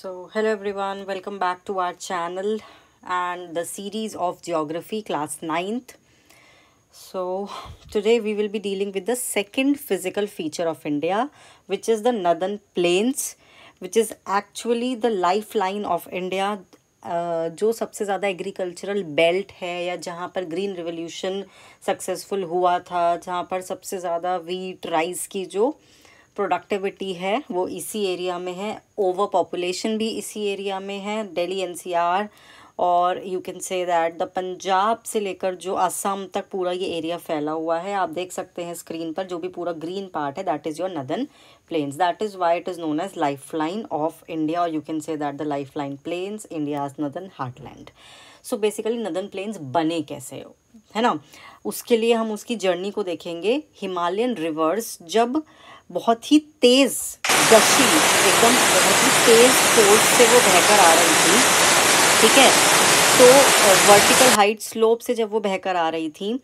So, hello everyone, welcome back to our channel and the series of geography class ninth. So, today we will be dealing with the second physical feature of India, which is the Northern Plains, which is actually the lifeline of India. जो सबसे ज़्यादा agricultural belt है या जहाँ पर green revolution successful हुआ था, जहाँ पर सबसे ज़्यादा वीट राइस की जो प्रोडक्टिविटी है वो इसी एरिया में है। ओवर पॉपुलेशन भी इसी एरिया में है, दिल्ली एनसीआर और you can say that the Punjab से लेकर जो असम तक पूरा ये एरिया फैला हुआ है। आप देख सकते हैं स्क्रीन पर जो भी पूरा ग्रीन पार्ट है that is your northern plains. That is why it is known as life line of India और you can say that the life line plains India's northern heartland. So basically northern plains बने कैसे हो, है ना, उसके लिए हम उसकी जर्नी को देखेंगे। हिमालयन रिवर्स जब बहुत ही तेज़ गशी, एकदम बहुत ही तेज़ फोर्स से वो बहकर आ रही थी, ठीक है, तो वर्टिकल हाइट स्लोप से जब वो बहकर आ रही थी,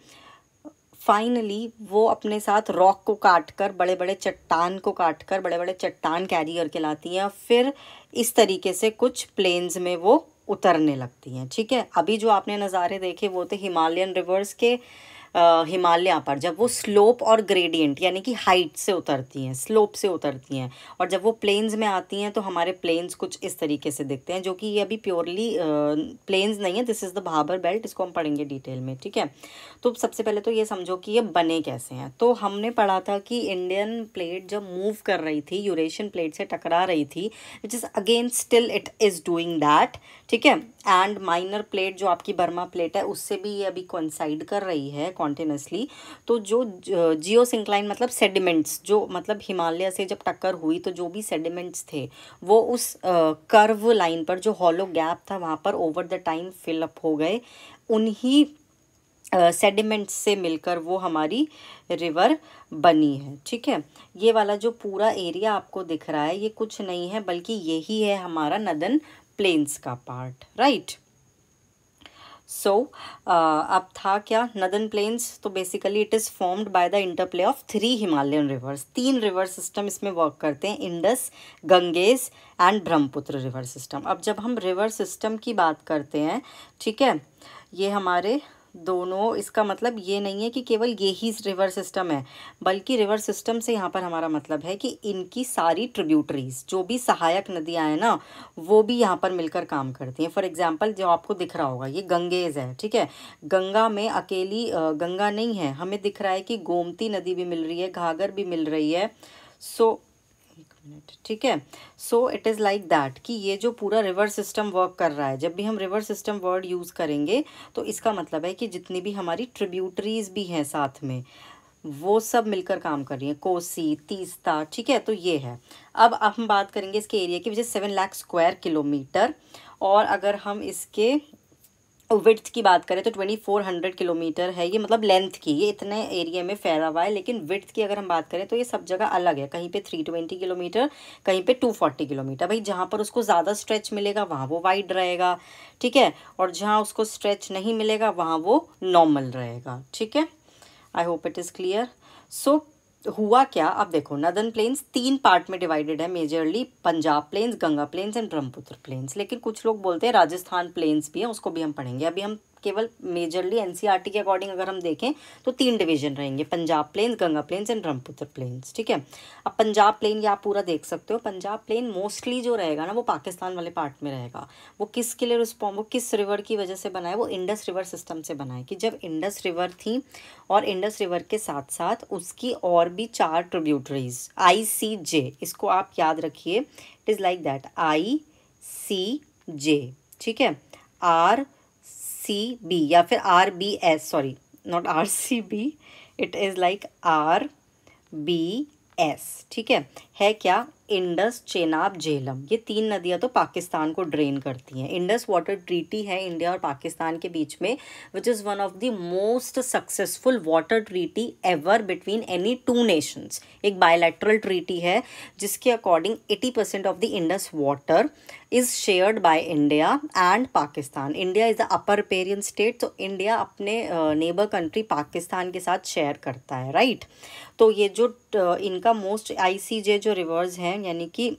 फाइनली वो अपने साथ रॉक को काट कर, बड़े बड़े चट्टान को काट कर बड़े बड़े चट्टान कैरी करके लाती हैं, फिर इस तरीके से कुछ प्लेन्स में वो उतरने लगती हैं। ठीक है, अभी जो आपने नज़ारे देखे वो थे हिमालयन रिवर्स के हिमालय पर जब वो स्लोप और ग्रेडियंट यानी कि हाइट से उतरती हैं, स्लोप से उतरती हैं, और जब वो प्लेन्स में आती हैं तो हमारे प्लेन्स कुछ इस तरीके से दिखते हैं, जो कि ये अभी प्योरली प्लेन्स नहीं है। This is the Bhabar belt, इसको हम पढ़ेंगे डिटेल में। ठीक है, तो सबसे पहले तो ये समझो कि ये बने कैसे हैं। तो हमने पढ़ा था कि इंडियन प्लेट जब मूव कर रही थी, यूरेशियन प्लेट से टकरा रही थी, which is again still it is doing that. ठीक है, एंड माइनर प्लेट जो आपकी बर्मा प्लेट है उससे भी ये अभी कोइंसाइड कर रही है कॉन्टिन्यूसली। तो जो जियोसिंक्लाइन मतलब सेडिमेंट्स, जो मतलब हिमालय से जब टक्कर हुई तो जो भी सेडिमेंट्स थे वो उस कर्व लाइन पर, जो हॉलो गैप था वहाँ पर over the time fill up हो गए। उन्हीं सेडिमेंट्स से मिलकर वो हमारी रिवर बनी है। ठीक है, ये वाला जो पूरा एरिया आपको दिख रहा है ये कुछ नहीं है बल्कि यही है हमारा नदर्न प्लेन्स का पार्ट, राइट। सो अब था क्या नदर्न प्लेन्स, तो basically it is formed by the interplay of 3 Himalayan reverse. 3 river system इसमें वर्क करते हैं, Indus, Ganges and Brahmaputra river system. अब जब हम रिवर सिस्टम की बात करते हैं, ठीक है, ये हमारे दोनों, इसका मतलब ये नहीं है कि केवल ये ही रिवर सिस्टम है, बल्कि रिवर सिस्टम से यहाँ पर हमारा मतलब है कि इनकी सारी ट्रिब्यूटरीज, जो भी सहायक नदियाँ हैं ना, वो भी यहाँ पर मिलकर काम करती हैं। फॉर एग्जांपल जो आपको दिख रहा होगा ये गंगेज है। ठीक है, गंगा में अकेली गंगा नहीं है, हमें दिख रहा है कि गोमती नदी भी मिल रही है, घाघर भी मिल रही है। सो ठीक है, so it is like that कि ये जो पूरा रिवर सिस्टम वर्क कर रहा है, जब भी हम रिवर सिस्टम वर्ड यूज़ करेंगे तो इसका मतलब है कि जितनी भी हमारी ट्रिब्यूटरीज भी हैं साथ में वो सब मिलकर काम कर रही हैं, कोसी, तीस्ता। ठीक है, तो ये है। अब हम बात करेंगे इसके एरिया की, वजह 7 लाख स्क्वायर किलोमीटर, और अगर हम इसके विड्थ की बात करें तो 2400 किलोमीटर है ये, मतलब लेंथ की, ये इतने एरिया में फैला हुआ है। लेकिन विड्थ की अगर हम बात करें तो ये सब जगह अलग है, कहीं पे 320 किलोमीटर, कहीं पे 240 किलोमीटर। भाई जहाँ पर उसको ज़्यादा स्ट्रेच मिलेगा वहाँ वो वाइड रहेगा, ठीक है, और जहाँ उसको स्ट्रेच नहीं मिलेगा वहाँ वो नॉर्मल रहेगा। ठीक है, I hope it is clear. So हुआ क्या, अब देखो नदर्न प्लेन्स 3 पार्ट में डिवाइडेड है majorly, Punjab plains, Ganga plains and Brahmaputra plains. लेकिन कुछ लोग बोलते हैं राजस्थान प्लेन्स भी हैं, उसको भी हम पढ़ेंगे। अभी हम केवल मेजरली एनसीईआरटी के अकॉर्डिंग अगर हम देखें तो 3 डिवीजन रहेंगे, Punjab plains, Ganga plains and Brahmaputra plains. ठीक है, अब पंजाब प्लेन ये आप पूरा देख सकते हो। पंजाब प्लेन मोस्टली जो रहेगा ना वो पाकिस्तान वाले पार्ट में रहेगा। वो किसके लिए वो किस रिवर की वजह से बना है, वो इंडस रिवर सिस्टम से बना है। कि जब इंडस रिवर थी और इंडस रिवर के साथ साथ उसकी और भी 4 ट्रिब्यूटरीज, ICJ, इसको आप याद रखिए, it is like that, ICJ। ठीक है, RCB या फिर RBS, sorry not RCB, it is like RBS। ठीक है क्या, इंडस, चेनाब, झेलम, ये 3 नदियाँ तो पाकिस्तान को ड्रेन करती हैं। इंडस वाटर ट्रीटी है इंडिया और पाकिस्तान के बीच में, which is one of the most successful water treaty ever between any 2 Nations. एक बायलैटरल ट्रीटी है जिसके according 80% of the Indus water is shared by India and Pakistan. India is the upper riparian state, तो India अपने neighbour country Pakistan के साथ share करता है, right. तो ये जो इनका मोस्ट ICJ जो रिवर्स हैं, यानी कि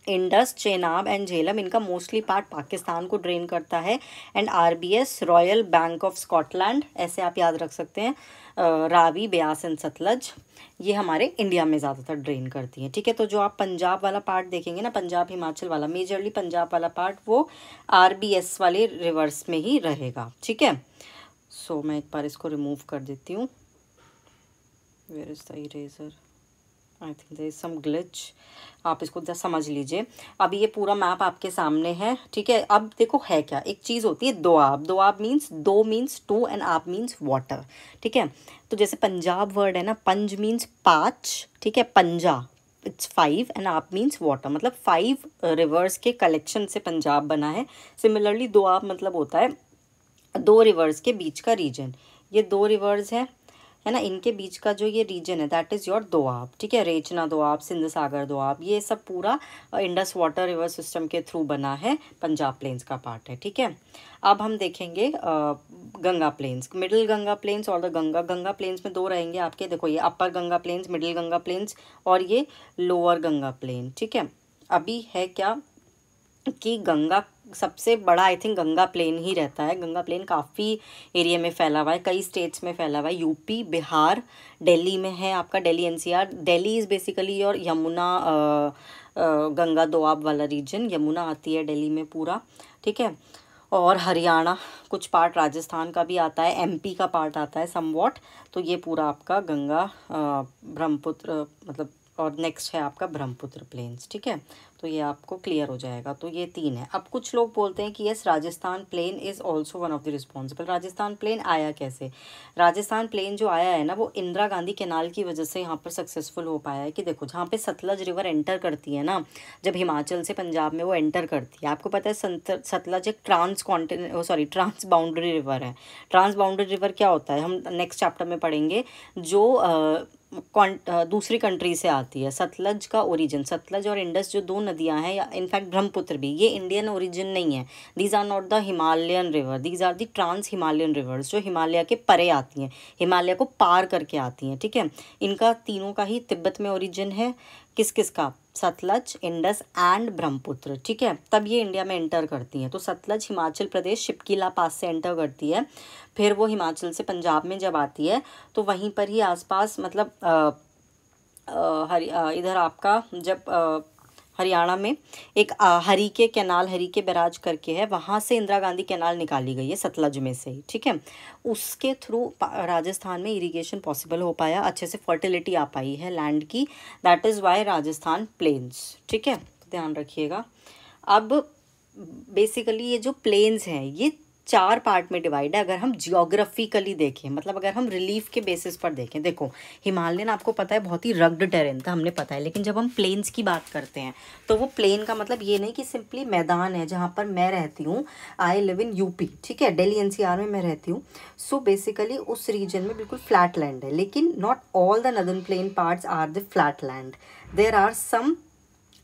इंडस, चेनाब एंड झेलम, इनका मोस्टली पार्ट पाकिस्तान को ड्रेन करता है। And RBS, royal bank of Scotland, ऐसे आप याद रख सकते हैं। रावी, ब्यास एंड सतलज, ये हमारे इंडिया में ज़्यादातर ड्रेन करती हैं। ठीक है, तो जो आप पंजाब वाला पार्ट देखेंगे ना, पंजाब हिमाचल वाला, मेजरली पंजाब वाला पार्ट वो आरबीएस वाले रिवर्स में ही रहेगा। ठीक है, सो मैं एक बार इसको रिमूव कर देती हूँ। Where is the eraser, I think there is some glitch, आप इसको जरा समझ लीजिए। अभी ये पूरा मैप आपके सामने है। ठीक है, अब देखो है क्या, एक चीज़ होती है दोआब। दोआब मीन्स, दो मीन्स टू एंड आप मीन्स वाटर। ठीक है, तो जैसे पंजाब वर्ड है ना, पंज मीन्स 5, ठीक है, पंजा इट्स 5 एंड आप मीन्स वाटर, मतलब 5 रिवर्स के कलेक्शन से पंजाब बना है। सिमिलरली दोआब मतलब होता है 2 रिवर्स के बीच का रीजन। ये 2 रिवर्स है ना, इनके बीच का जो ये रीजन है दैट इज़ योर दोआब। ठीक है, रेचना दोआब, सिंध सागर दोआब, ये सब पूरा इंडस वाटर रिवर सिस्टम के थ्रू बना है, पंजाब प्लेन्स का पार्ट है। ठीक है, अब हम देखेंगे Ganga plains, middle Ganga plains और द गंगा प्लेन्स में 2 रहेंगे आपके। देखो ये upper Ganga plains, middle Ganga plains और ये लोअर गंगा प्लेन। ठीक है, अभी है क्या कि गंगा सबसे बड़ा आई थिंक गंगा प्लेन ही रहता है। गंगा प्लेन काफ़ी एरिया में फैला हुआ है, कई स्टेट्स में फैला हुआ है। यूपी, बिहार, दिल्ली में है आपका, Delhi NCR. Delhi is basically और यमुना गंगा दोआब वाला रीजन, यमुना आती है दिल्ली में पूरा। ठीक है, और हरियाणा, कुछ पार्ट राजस्थान का भी आता है, एमपी का पार्ट आता है समवॉट। तो ये पूरा आपका गंगा ब्रह्मपुत्र मतलब, और नेक्स्ट है आपका ब्रह्मपुत्र प्लेन्स। ठीक है, तो ये आपको क्लियर हो जाएगा। तो ये 3 है। अब कुछ लोग बोलते हैं कि yes Rajasthan plain is also one of the responsible. Rajasthan plain आया कैसे? राजस्थान प्लेन जो आया है ना, वो इंदिरा गांधी कैनाल की वजह से यहाँ पर सक्सेसफुल हो पाया है। कि देखो जहाँ पे सतलज रिवर एंटर करती है ना, जब हिमाचल से पंजाब में वो एंटर करती है, आपको पता है सतलज एक ट्रांस बाउंड्री रिवर है। ट्रांस बाउंड्री रिवर क्या होता है हम नेक्स्ट चैप्टर में पढ़ेंगे। जो दूसरी कंट्री से आती है। सतलज का ओरिजिन, सतलज और इंडस जो 2 नदियां हैं, या इनफैक्ट ब्रह्मपुत्र भी, ये इंडियन ओरिजिन नहीं है। These are not the Himalayan river, these are the trans Himalayan rivers, जो हिमालय के परे आती हैं, हिमालय को पार करके आती हैं। ठीक है, इनका तीनों का ही तिब्बत में ओरिजिन है। किस किस का? Sutlej, Indus and Brahmaputra. ठीक है, तब ये इंडिया में एंटर करती हैं। तो सतलज हिमाचल प्रदेश शिपकीला पास से एंटर करती है, फिर वो हिमाचल से पंजाब में जब आती है तो वहीं पर ही आसपास मतलब इधर आपका जब हरियाणा में एक हरीके कैनाल, हरीके बैराज करके है, वहाँ से इंदिरा गांधी कैनाल निकाली गई है सतलज में से ही। ठीक है, उसके थ्रू राजस्थान में इरिगेशन पॉसिबल हो पाया, अच्छे से फर्टिलिटी आ पाई है लैंड की। That is why Rajasthan plains. ठीक है, ध्यान रखिएगा। अब बेसिकली ये जो प्लेन्स हैं ये 4 पार्ट में डिवाइड है। अगर हम जियोग्राफिकली देखें, मतलब अगर हम रिलीफ के बेसिस पर देखें, देखो हिमालयन आपको पता है बहुत ही रग्ड टेरेन था, हमने पता है। लेकिन जब हम प्लेन्स की बात करते हैं तो वो प्लेन का मतलब ये नहीं कि सिंपली मैदान है। जहाँ पर मैं रहती हूँ, आई लिव इन यूपी, ठीक है, दिल्ली एनसीआर में मैं रहती हूँ। सो बेसिकली उस रीजन में बिल्कुल फ्लैट लैंड है, लेकिन not all the northern plain parts are the flat land, there are some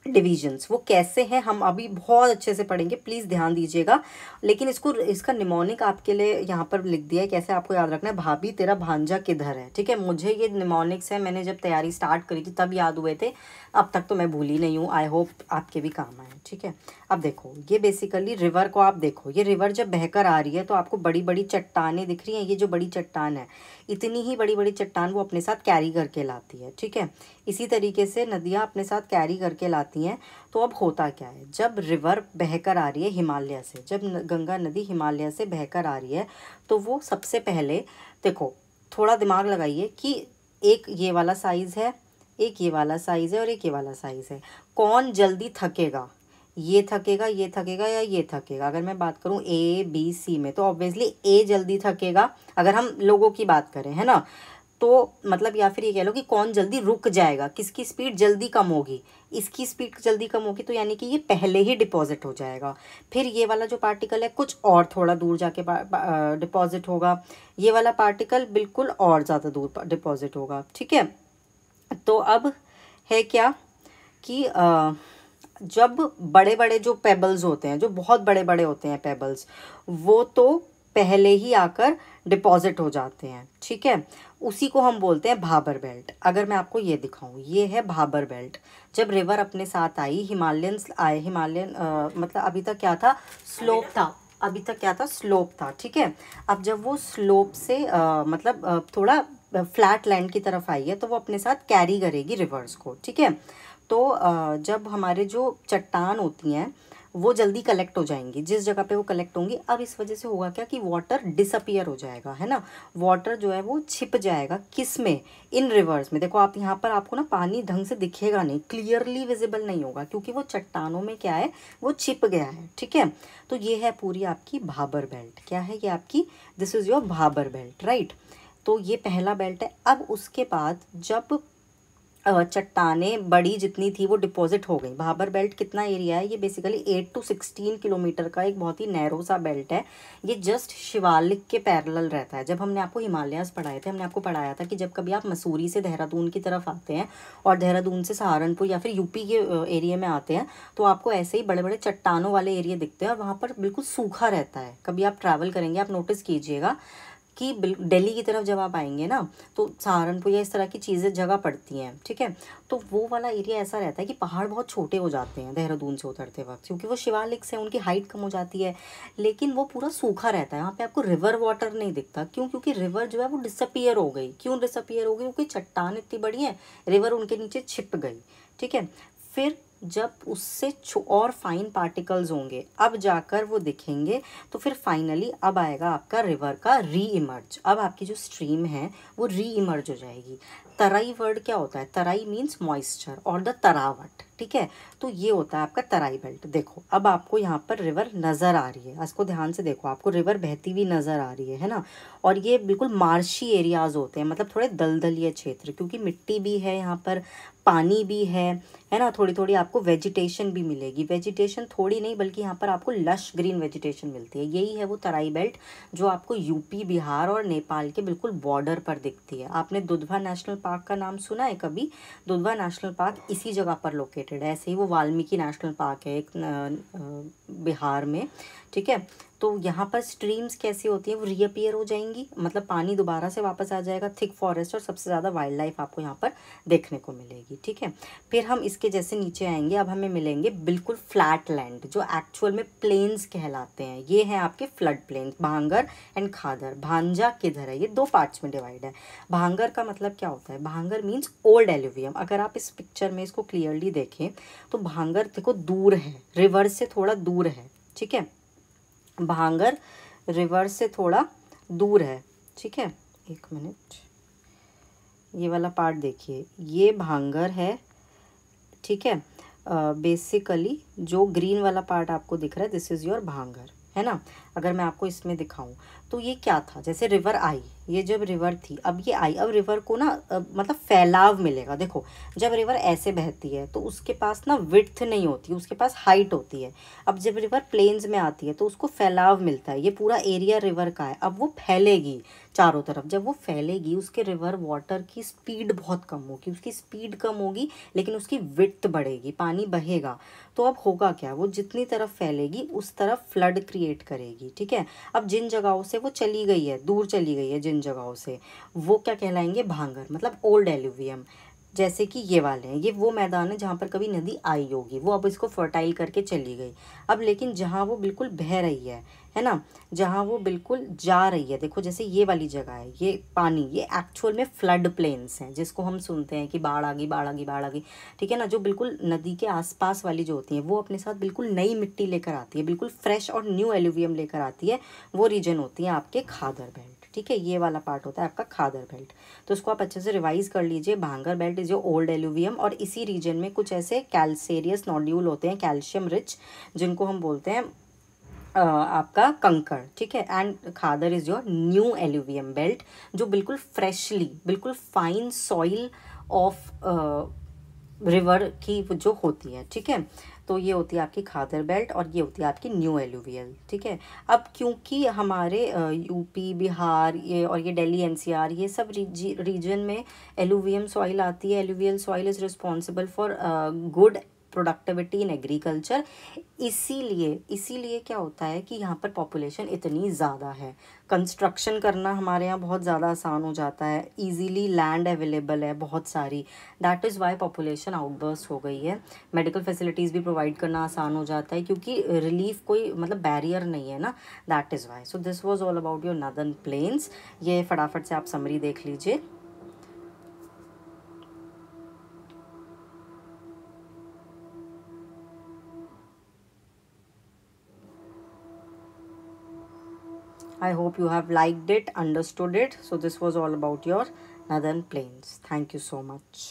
divisions. वो कैसे हैं हम अभी बहुत अच्छे से पढ़ेंगे, प्लीज़ ध्यान दीजिएगा। लेकिन इसका निमोनिक आपके लिए यहाँ पर लिख दिया है, कैसे आपको याद रखना है। भाभी तेरा भांजा किधर है? ठीक है, मुझे ये निमोनिक्स है, मैंने जब तैयारी स्टार्ट करी थी तब याद हुए थे, अब तक तो मैं भूली नहीं हूँ। आई होप आपके भी काम आए। ठीक है, अब देखो ये बेसिकली रिवर को आप देखो, ये रिवर जब बहकर आ रही है तो आपको बड़ी बड़ी चट्टानें दिख रही हैं। ये जो बड़ी चट्टान है, इतनी ही बड़ी बड़ी चट्टान वो अपने साथ कैरी करके लाती है। ठीक है, इसी तरीके से नदियाँ अपने साथ कैरी करके लाती हैं। तो अब होता क्या है, जब रिवर बहकर आ रही है हिमालय से, जब गंगा नदी हिमालय से बहकर आ रही है, तो वो सबसे पहले देखो, थोड़ा दिमाग लगाइए कि एक ये वाला साइज़ है, एक ये वाला साइज़ है और एक ये वाला साइज़ है। कौन जल्दी थकेगा? ये थकेगा, ये थकेगा या ये थकेगा? अगर मैं बात करूँ ए बी सी में, तो ऑब्वियसली ए जल्दी थकेगा अगर हम लोगों की बात करें, है ना। तो मतलब या फिर ये कह लो कि कौन जल्दी रुक जाएगा, किसकी स्पीड जल्दी कम होगी, इसकी स्पीड जल्दी कम होगी, तो यानी कि ये पहले ही डिपॉजिट हो जाएगा। फिर ये वाला जो पार्टिकल है कुछ और थोड़ा दूर जाके डिपॉजिट होगा, ये वाला पार्टिकल बिल्कुल और ज़्यादा दूर डिपॉजिट होगा। ठीक है, तो अब है क्या कि जब बड़े बड़े जो पेबल्स होते हैं, जो बहुत बड़े बड़े होते हैं पेबल्स, वो तो पहले ही आकर डिपॉजिट हो जाते हैं, ठीक है। उसी को हम बोलते हैं भाबर बेल्ट। अगर मैं आपको ये दिखाऊं, ये है भाबर बेल्ट। जब रिवर अपने साथ आई, हिमालयंस आए, हिमालयन मतलब अभी तक क्या था, स्लोप था, अभी तक क्या था, स्लोप था, ठीक है। अब जब वो स्लोप से मतलब थोड़ा फ्लैट लैंड की तरफ आई है, तो वो अपने साथ कैरी करेगी रिवर्स को, ठीक है। तो जब हमारे जो चट्टान होती हैं वो जल्दी कलेक्ट हो जाएंगी, जिस जगह पे वो कलेक्ट होंगी। अब इस वजह से होगा क्या कि वाटर डिसअपियर हो जाएगा, है ना। वाटर जो है वो छिप जाएगा, किस में, इन रिवर्स में। देखो आप यहाँ पर, आपको ना पानी ढंग से दिखेगा नहीं, क्लियरली विजिबल नहीं होगा, क्योंकि वो चट्टानों में क्या है, वो छिप गया है, ठीक है। तो ये है पूरी आपकी भाबर बेल्ट। क्या है ये आपकी, this is your Bhabar belt, right. तो ये पहला बेल्ट है। अब उसके बाद जब चट्टानें बड़ी जितनी थी वो डिपॉजिट हो गई। भाबर बेल्ट कितना एरिया है, ये बेसिकली 8 to 16 किलोमीटर का एक बहुत ही नैरो सा बेल्ट है। ये जस्ट शिवालिक के पैरेलल रहता है। जब हमने आपको हिमालयास पढ़ाए थे, हमने आपको पढ़ाया था कि जब कभी आप मसूरी से देहरादून की तरफ आते हैं और देहरादून से सहारनपुर या फिर यूपी के एरिया में आते हैं, तो आपको ऐसे ही बड़े बड़े चट्टानों वाले एरिया दिखते हैं और वहाँ पर बिल्कुल सूखा रहता है। कभी आप ट्रैवल करेंगे, आप नोटिस कीजिएगा कि दिल्ली की तरफ जब आप आएंगे ना, तो सहारनपुर या इस तरह की चीज़ें जगह पड़ती हैं, ठीक है। तो वो वाला एरिया ऐसा रहता है कि पहाड़ बहुत छोटे हो जाते हैं देहरादून से उतरते वक्त, क्योंकि वो शिवालिक से उनकी हाइट कम हो जाती है। लेकिन वो पूरा सूखा रहता है, यहाँ पे आपको रिवर वाटर नहीं दिखता। क्यों? क्योंकि रिवर जो है वो डिसअपियर हो गई। क्यों डिसअपियर हो गई? क्योंकि चट्टान इतनी बड़ी है, रिवर उनके नीचे छिप गई, ठीक है। फिर जब उससे और फाइन पार्टिकल्स होंगे, अब जाकर वो दिखेंगे, तो फिर फाइनली अब आएगा आपका रिवर का री इमर्ज। अब आपकी जो स्ट्रीम है वो री इमर्ज हो जाएगी। तराई वर्ड क्या होता है? तराई मीन्स मॉइस्चर और द तरावट, ठीक है। तो ये होता है आपका तराई बेल्ट। देखो अब आपको यहाँ पर रिवर नज़र आ रही है, इसको ध्यान से देखो, आपको रिवर बहती हुई नज़र आ रही है ना। और ये बिल्कुल मार्शी एरियाज होते हैं, मतलब थोड़े दलदलीय क्षेत्र, क्योंकि मिट्टी भी है यहाँ पर, पानी भी है ना। थोड़ी थोड़ी आपको वेजिटेशन भी मिलेगी। वेजिटेशन थोड़ी नहीं, बल्कि यहाँ पर आपको लश ग्रीन वेजिटेशन मिलती है। यही है वो तराई बेल्ट जो आपको यूपी, बिहार और नेपाल के बिल्कुल बॉर्डर पर दिखती है। आपने दुधवा नेशनल पार्क का नाम सुना है कभी? दुधवा नेशनल पार्क इसी जगह पर लोकेटेड है। ऐसे ही वो वाल्मीकि नेशनल पार्क है एक बिहार में, ठीक है। तो यहाँ पर स्ट्रीम्स कैसी होती हैं, वो रीअपियर हो जाएंगी, मतलब पानी दोबारा से वापस आ जाएगा। थिक फॉरेस्ट और सबसे ज़्यादा वाइल्ड लाइफ आपको यहाँ पर देखने को मिलेगी, ठीक है। फिर हम इसके जैसे नीचे आएंगे, अब हमें मिलेंगे बिल्कुल फ्लैट लैंड, जो एक्चुअल में प्लेन्स कहलाते हैं। ये हैं आपके फ्लड प्लेन्स, भांगर एंड खादर। भांजा किधर है? ये दो पार्ट्स में डिवाइड है। भांगर का मतलब क्या होता है? भांगर मीन्स ओल्ड एल्यूवियम। अगर आप इस पिक्चर में इसको क्लियरली देखें तो भांगर देखो दूर है, रिवर से थोड़ा दूर है, ठीक है। भांगर रिवर से थोड़ा दूर है, ठीक है। एक मिनट, ये वाला पार्ट देखिए, ये भांगर है, ठीक है। बेसिकली जो ग्रीन वाला पार्ट आपको दिख रहा है, दिस इज़ योर भांगर, है ना। अगर मैं आपको इसमें दिखाऊं तो ये क्या था, जैसे रिवर आई, ये जब रिवर थी, अब ये आई, अब रिवर को ना मतलब फैलाव मिलेगा। देखो जब रिवर ऐसे बहती है तो उसके पास ना विड्थ नहीं होती, उसके पास हाइट होती है। अब जब रिवर प्लेन्स में आती है तो उसको फैलाव मिलता है। ये पूरा एरिया रिवर का है, अब वो फैलेगी चारों तरफ। जब वो फैलेगी, उसके रिवर वाटर की स्पीड बहुत कम होगी, उसकी स्पीड कम होगी लेकिन उसकी विड्थ बढ़ेगी, पानी बहेगा। तो अब होगा क्या, वो जितनी तरफ फैलेगी उस तरफ फ्लड क्रिएट करेगी, ठीक है। अब जिन जगहों से वो चली गई है, दूर चली गई है जिन जगहों से, वो क्या कहलाएंगे? भांगर, मतलब ओल्ड एल्यूवियम। जैसे कि ये वाले हैं, ये वो मैदान है जहाँ पर कभी नदी आई होगी, वो अब इसको फर्टाइल करके चली गई। अब लेकिन जहाँ वो बिल्कुल बह रही है ना, जहाँ वो बिल्कुल जा रही है, देखो जैसे ये वाली जगह है, ये पानी, ये एक्चुअल में फ्लड प्लेन्स हैं, जिसको हम सुनते हैं कि बाढ़ आ गई, बाढ़ आ गई, बाढ़ आ गई, ठीक है ना। जो बिल्कुल नदी के आसपास वाली जो होती हैं, वो अपने साथ बिल्कुल नई मिट्टी लेकर आती है, बिल्कुल फ्रेश और न्यू एल्यूवियम लेकर आती है। वो रीजन होती है आपके खादर बेल्ट, ठीक है। ये वाला पार्ट होता है आपका खादर बेल्ट। तो उसको आप अच्छे से रिवाइज कर लीजिए। भांगर belt is your old alluvium, और इसी रीजन में कुछ ऐसे कैल्सेरियस नोड्यूल होते हैं, कैल्शियम रिच, जिनको हम बोलते हैं आपका कंकड़, ठीक है। And khadar is your new alluvium belt, जो बिल्कुल फ्रेशली, बिल्कुल फाइन सॉइल ऑफ रिवर की जो होती है, ठीक है। तो ये होती है आपकी खादर बेल्ट और ये होती है आपकी न्यू एलुवियल, ठीक है। अब क्योंकि हमारे यूपी, बिहार ये और ये दिल्ली एनसीआर, ये सब रीजन में एलुवियम सॉइल आती है। Alluvial soil is responsible for good productivity in agriculture. इसीलिए क्या होता है कि यहाँ पर पॉपुलेशन इतनी ज़्यादा है, कंस्ट्रक्शन करना हमारे यहाँ बहुत ज़्यादा आसान हो जाता है, इजीली लैंड अवेलेबल है बहुत सारी, that is Y population outburst हो गई है। मेडिकल फैसिलिटीज़ भी प्रोवाइड करना आसान हो जाता है क्योंकि रिलीफ कोई मतलब बैरियर नहीं है ना, that is Y. So this was all about your northern plains. ये फटाफट से आप समरी देख लीजिए। I hope you have liked it, understood it. So this was all about your northern plains. Thank you so much.